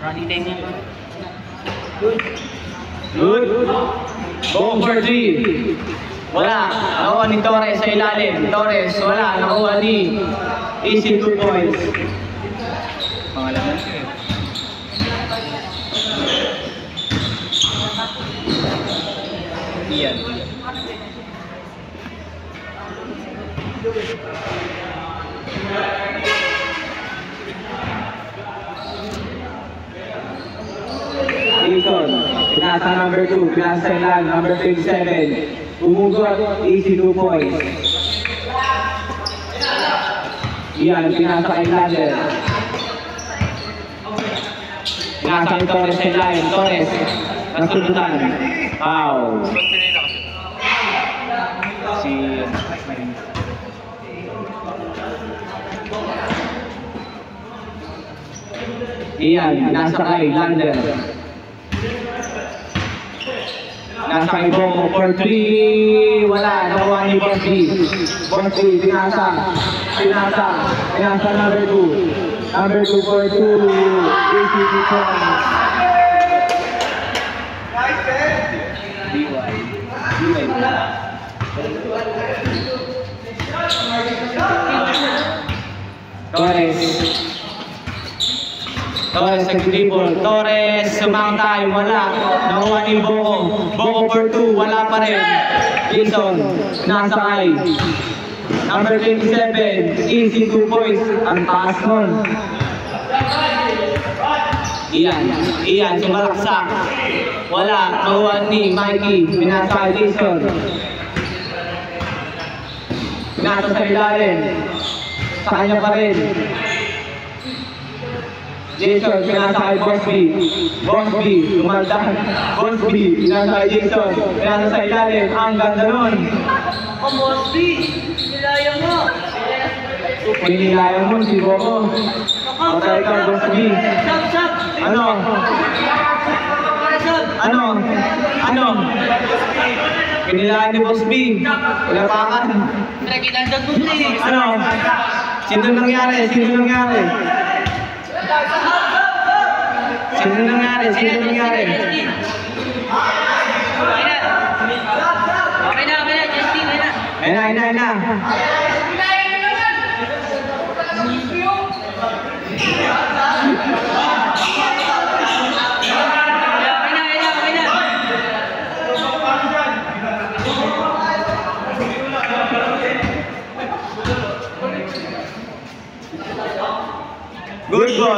Running time naman. Good. Ball for 3. Wala. Nakuha ni Torres sa ilalim. Torres, wala. Nakuha ni Easy 2 points. Pangalaman siya eh. Iyan. Jason, pinasa number 2, pinasa ilan, number 27. Umugot, easy 2 points. Iyan, pinasa kay Lander. Pinasa kay Torres sa ilalim. Torres, nasunutan. Foul. Si... Iyan, pinasa kay Lander. Nasa kay Bongo for 3. Wala, nakuha ni Bosby. Bosby, pinasa number 2. Number 2 for 2. Easy 2 points. Torres nag-dribble. Torres, sumangtay. Wala. Nakuha ni Bongo. Bongo for 2. Wala pa rin. Jason, nasa kay number 27. Easy 2 points. Ang taas nun. Iyan, sumalaksak. Wala. Nakuha ni Mikey. Pinasa kay Jason. Pinasa sa ilalim. Sa kanya pa rin. Jason, pinasa kay Bosby. Bosby, lumaldan. Bosby, pinasa kay Jason. Pinasa sa ilalim. Ang ganda nun. Bosby, nilaya mo. Pinilayan mo si Bongo. Patay ka, Bosby. Sab. Ano? Pinilayan ni Bosby. Pinapakan. Nagkinandag mo sila eh. Ano? Sino nangyari? Sino nangyari? Okay na, Justin, Ayun na.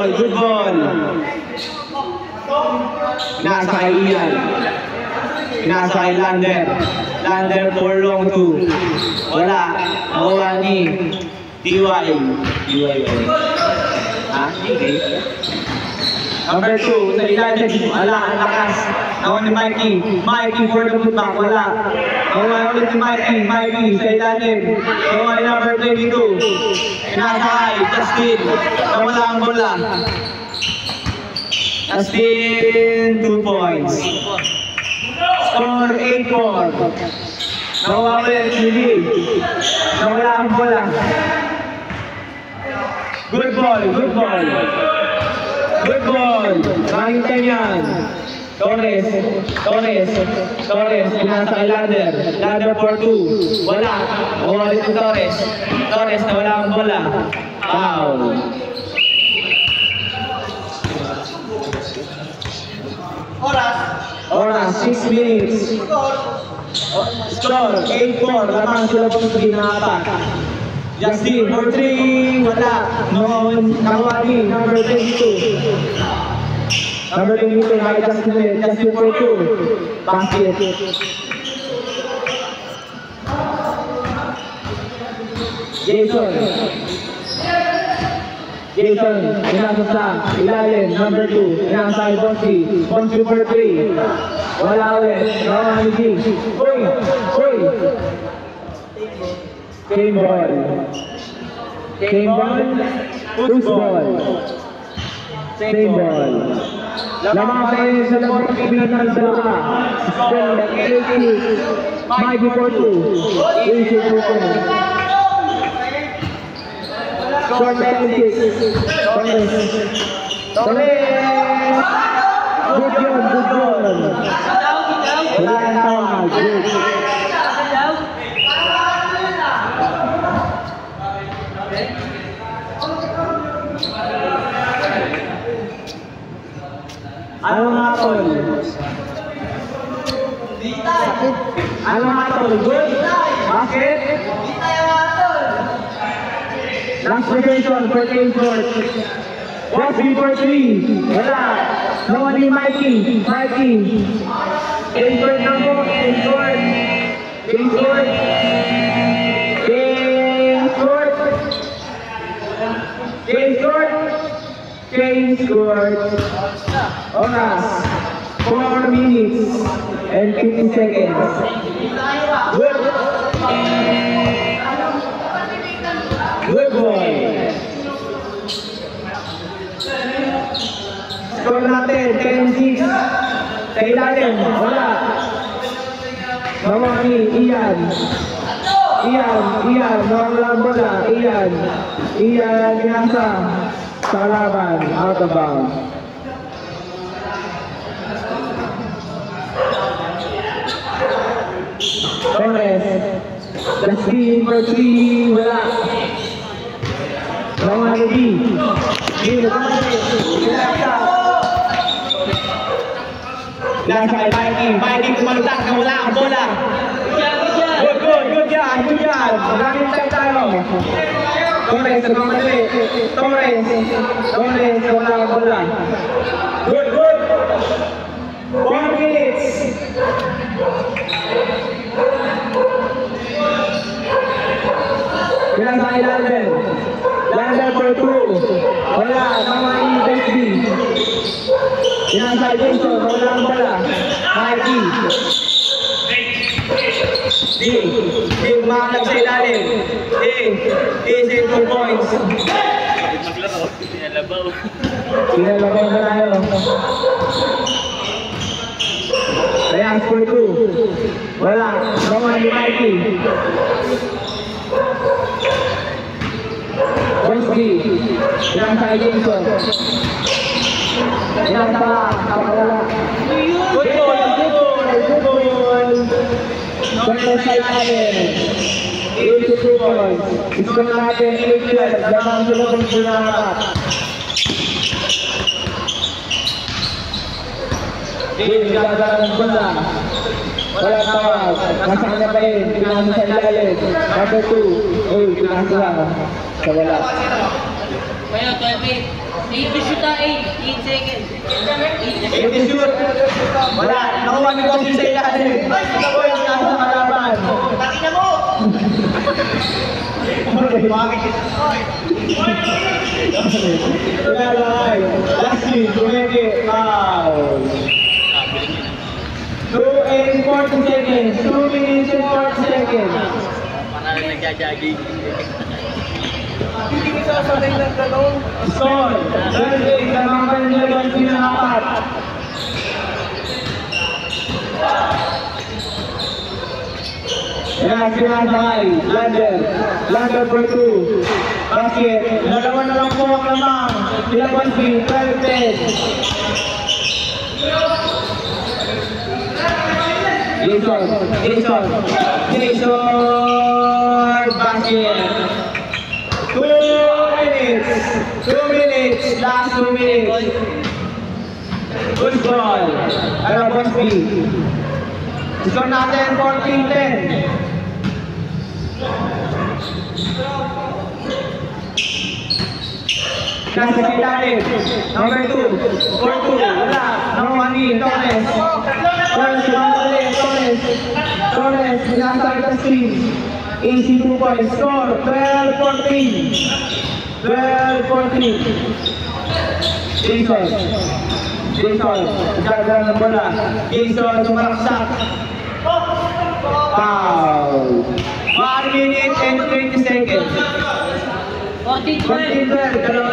Good ball. Pinasa kay Ian. Pinasa kay Lander. Lander for long 2. Wala. Nakuha ni DY. Ha? Okay. Number 2, sa ilalim. Wala, ang lakas. Nakuha ni Mikey for the putback. Wala. Nakuha ulit ni Mikey sa ilalim. Nakuha ni number 22. Pinasa kay Justin. Nawala ang bola. Justin, 2 points. Score 8-4. Nakuha ulit si Lee. Nawala ang bola. Good ball. Nakita yan. Torres. Pinasa kay Lander. Lander for 2. Wala. Nakuha ulit si Torres. Nawala ang bola. Foul. Oras, 6 minutes. Score, 8-4. Lamang sila pong ginaapak. Justin for 3. Wala. Nakuha ni number 22. Number 22, Justin for 2. Basket. Jason, pinasa sa ilalim, number 2, pinasa kay Bosby for 3. Wala ulit, nakuha ni G. Uy! Game ball. Football. Same ball. Lamang kayo sa labot ng ibigan ng dalawa. Score, 80. Mikey for 2. Easy 2 points. Score, 76. Torres! Good yun, good yun. Wala ang tawag. Good. Ano nga tol? Ano nga tol? Good? Basket? Last rotation for game short. Watch before 3. Wala. No one in Mikey. Mikey. Game short na po. Game short. Game short. Game short. Game short. Game short. Oras. 4 minutes and 50 seconds. Good. Good boy. Score natin, 10-6. Sa ilalim, wala. Mawaki, Ian. Mawala bola, Ian, nasa sa laban, out of bounds. Torres, last game for 3, wala. Mawaki, nasa kay Mikey kumalutang na wala ang bola. Good yan. Maraming time tayo. Torres, nagmamadali. Torres, wala ang bola. Good. 4 minutes. Bilang sa ilalim. Lander for 2. Wala, mga i-BSB. Binasay Jason, wala ang bola. Mikey. D, umakalap sa ilalim. Easy 2 points. Maglaro, sinalabaw. Sinalabaw na tayo. Ayan, score 2. Wala, naman ni Mikey. Bosby, binasay Jason. Wala. Good goal. Ganda sa ilalim. 82 points. Score natin 8-12. Lamang sila kung sinakat. Gagawin ng bola. Wala tawag. Nasa kanya pa rin. Pinasa sa ilalim. Number 2. Pinasa sa wala. Kaya 12. Shoot 8 seconds. 80 shoot. Wala. Nakuha ni Kosi sa ilalim. Nakuha yung nasa kalaban. Pakina mo! Lastly, Tumeke, foul. 2 and 40 seconds. 2 minutes and 40 seconds. Para rin nagja-jogging. Hindi ka sasabay ng galong. Score. 38. Lamang pa nila yung pinakapat. Yan, sinasakay. Lander for 2. Basket. Dalawa na lang po ang lamang. Ilang 1-3. 12-10. Jason. Basket. 2 minutes. Last 2 minutes. Good ball. Ano, Bosby. Score natin 14-10. Nasa ilalim. Number 2. For 2. Wala. Number 1. Torres. Binasag sa screen. Easy 2 points. Score. 12-14. Jason. Gagawin ng bola. Jason. Sumaraksak. Foul. 1 minute and 20 seconds. 14-12. 14-12. Dalawa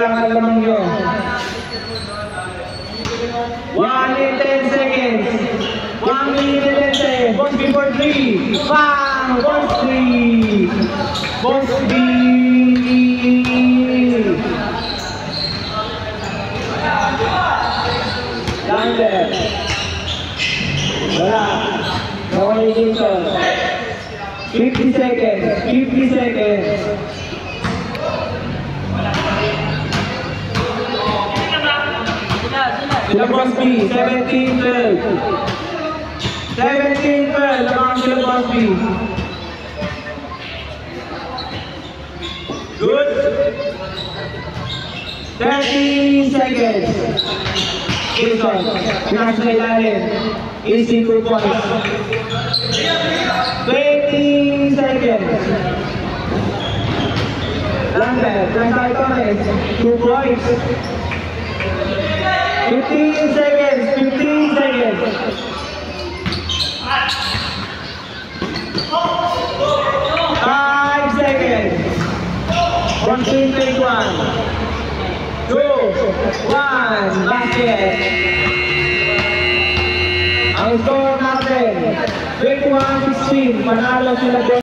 lang ang lamang nyo. Bosby for 3. Bang! Bosby! Bosby! Lander. Wala. Okay dito. 50 seconds. 50 seconds. Sila Bosby. 17-12. 17-12. Laban sila Bosby. Good. 30 seconds. Jason, pinasa sa ilalim. Easy 2 points. 20 seconds. Lander, Francis Torres, 2 points. 15 seconds. 15 seconds. 5 seconds. 14-21. 2, 1, basket. Ang score natin, 21-16, panalo sila